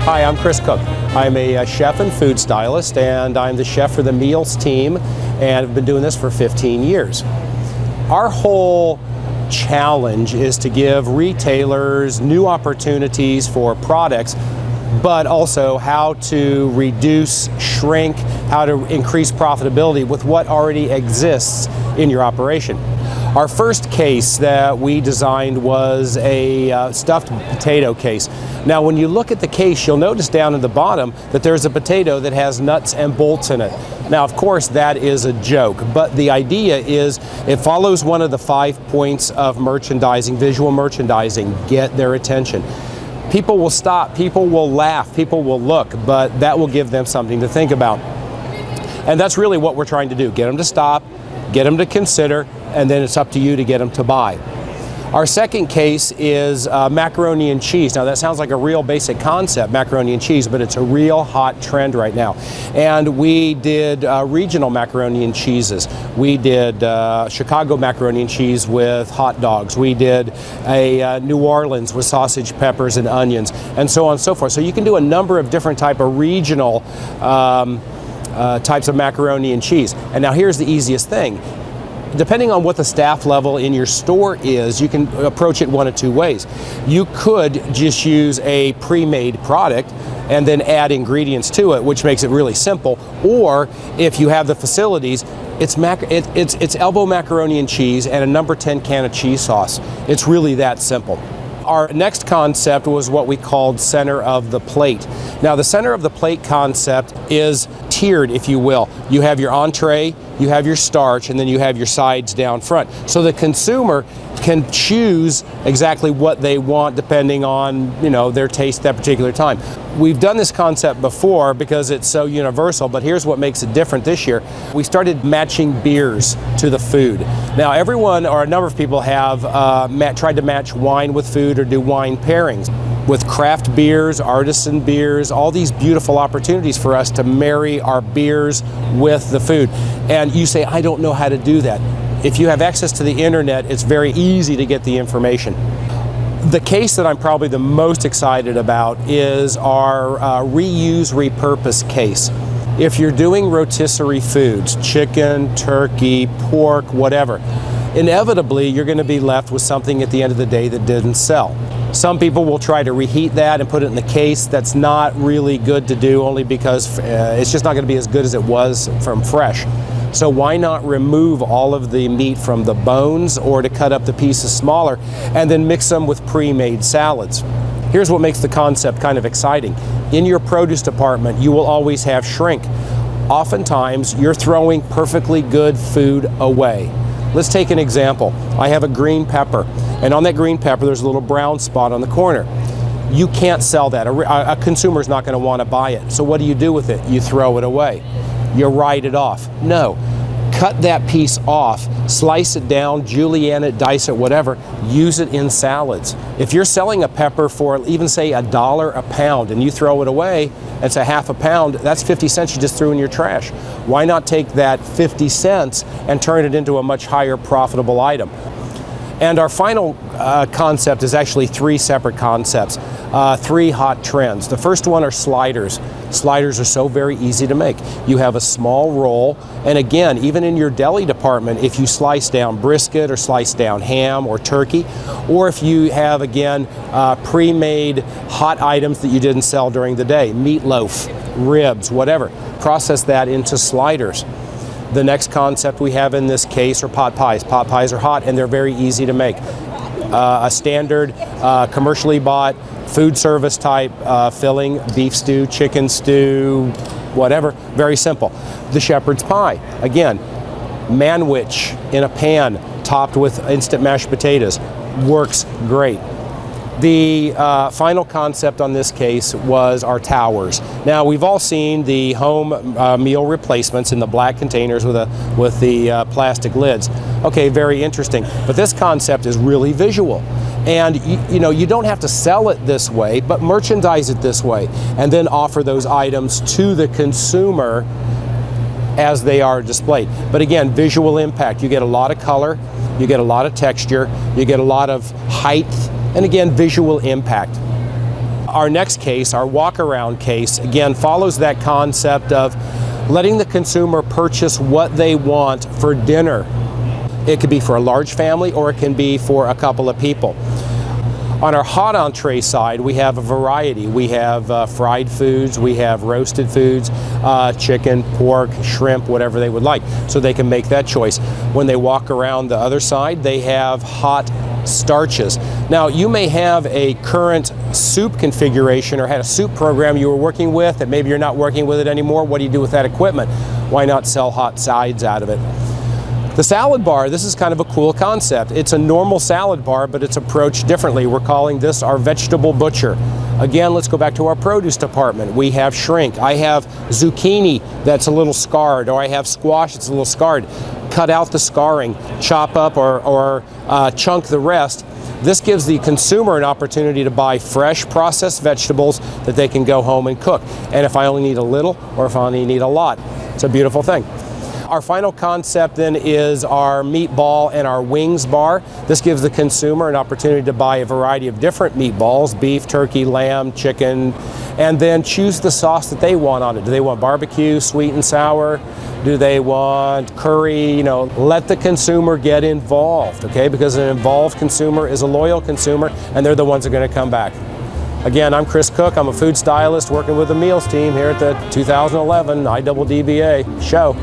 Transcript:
Hi, I'm Chris Koch. I'm a chef and food stylist, and I'm the chef for the meals team, and I've been doing this for 15 years. Our whole challenge is to give retailers new opportunities for products, but also how to reduce, shrink, how to increase profitability with what already exists in your operation. Our first case that we designed was a stuffed potato case. Now, when you look at the case, you'll notice down at the bottom that there's a potato that has nuts and bolts in it. Now, of course, that is a joke, but the idea is it follows one of the 5 points of merchandising, visual merchandising: get their attention. People will stop, people will laugh, people will look, but that will give them something to think about. And that's really what we're trying to do: get them to stop, get them to consider, and then it's up to you to get them to buy. Our second case is macaroni and cheese. Now, that sounds like a real basic concept, macaroni and cheese, but it's a real hot trend right now. And we did regional macaroni and cheeses. We did Chicago macaroni and cheese with hot dogs. We did a New Orleans with sausage, peppers, and onions, and so on and so forth. So you can do a number of different type of regional types of macaroni and cheese. And now here's the easiest thing. Depending on what the staff level in your store is, you can approach it one of two ways. You could just use a pre-made product and then add ingredients to it, which makes it really simple. Or if you have the facilities, it's elbow macaroni and cheese and a number 10 can of cheese sauce. It's really that simple. Our next concept was what we called center of the plate. Now, the center of the plate concept is tiered, if you will. You have your entree, you have your starch, and then you have your sides down front. So the consumer can choose exactly what they want depending on, their taste at that particular time. We've done this concept before because it's so universal, but here's what makes it different this year. We started matching beers to the food. Now, everyone, or a number of people, have tried to match wine with food or do wine pairings. With craft beers, artisan beers, all these beautiful opportunities for us to marry our beers with the food. And you say, I don't know how to do that. If you have access to the internet, it's very easy to get the information. The case that I'm probably the most excited about is our reuse, repurpose case. If you're doing rotisserie foods, chicken, turkey, pork, whatever, inevitably you're going to be left with something at the end of the day that didn't sell. Some people will try to reheat that and put it in the case. That's not really good to do, only because it's just not going to be as good as it was from fresh. So why not remove all of the meat from the bones, or to cut up the pieces smaller and then mix them with pre-made salads? Here's what makes the concept kind of exciting. In your produce department, you will always have shrink. Oftentimes, you're throwing perfectly good food away. Let's take an example. I have a green pepper, and on that green pepper there's a little brown spot on the corner. You can't sell that. A consumer's not going to want to buy it. So what do you do with it? You throw it away. You write it off. No. Cut that piece off, slice it down, julienne it, dice it, whatever, use it in salads. If you're selling a pepper for even say $1 a pound and you throw it away, it's a half a pound, that's 50 cents you just threw in your trash. Why not take that 50 cents and turn it into a much higher profitable item? And our final concept is actually 3 separate concepts, 3 hot trends. The first one are sliders. Sliders are so very easy to make. You have a small roll, and again, even in your deli department, if you slice down brisket or slice down ham or turkey, or if you have, again, pre-made hot items that you didn't sell during the day, meatloaf, ribs, whatever, process that into sliders. The next concept we have in this case are pot pies. Pot pies are hot and they're very easy to make. A standard commercially bought food service type filling, beef stew, chicken stew, whatever, very simple. The shepherd's pie, again, manwich in a pan topped with instant mashed potatoes, works great. The final concept on this case was our towers. Now, we've all seen the home meal replacements in the black containers with the plastic lids. Okay, very interesting. But this concept is really visual. And you don't have to sell it this way, but merchandise it this way, and then offer those items to the consumer as they are displayed. But again, visual impact. You get a lot of color, you get a lot of texture, you get a lot of height, and again, visual impact. Our next case, our walk-around case, again, follows that concept of letting the consumer purchase what they want for dinner. It could be for a large family, or it can be for a couple of people. On our hot entree side, we have a variety. We have fried foods, we have roasted foods, chicken, pork, shrimp, whatever they would like. So they can make that choice. When they walk around the other side, they have hot starches. Now, you may have a current soup configuration or had a soup program you were working with that maybe you're not working with it anymore. What do you do with that equipment? Why not sell hot sides out of it? The salad bar, this is kind of a cool concept. It's a normal salad bar, but it's approached differently. We're calling this our vegetable butcher. Again, let's go back to our produce department. We have shrink. I have zucchini that's a little scarred, or I have squash that's a little scarred. Cut out the scarring, chop up or chunk the rest. This gives the consumer an opportunity to buy fresh processed vegetables that they can go home and cook. And if I only need a little, or if I only need a lot, it's a beautiful thing. Our final concept then is our meatball and our wings bar. This gives the consumer an opportunity to buy a variety of different meatballs, beef, turkey, lamb, chicken, and then choose the sauce that they want on it. Do they want barbecue, sweet and sour? Do they want curry? You know, let the consumer get involved, okay? Because an involved consumer is a loyal consumer, and they're the ones that are going to come back. Again, I'm Chris Koch. I'm a food stylist working with the meals team here at the 2011 IDDBA show.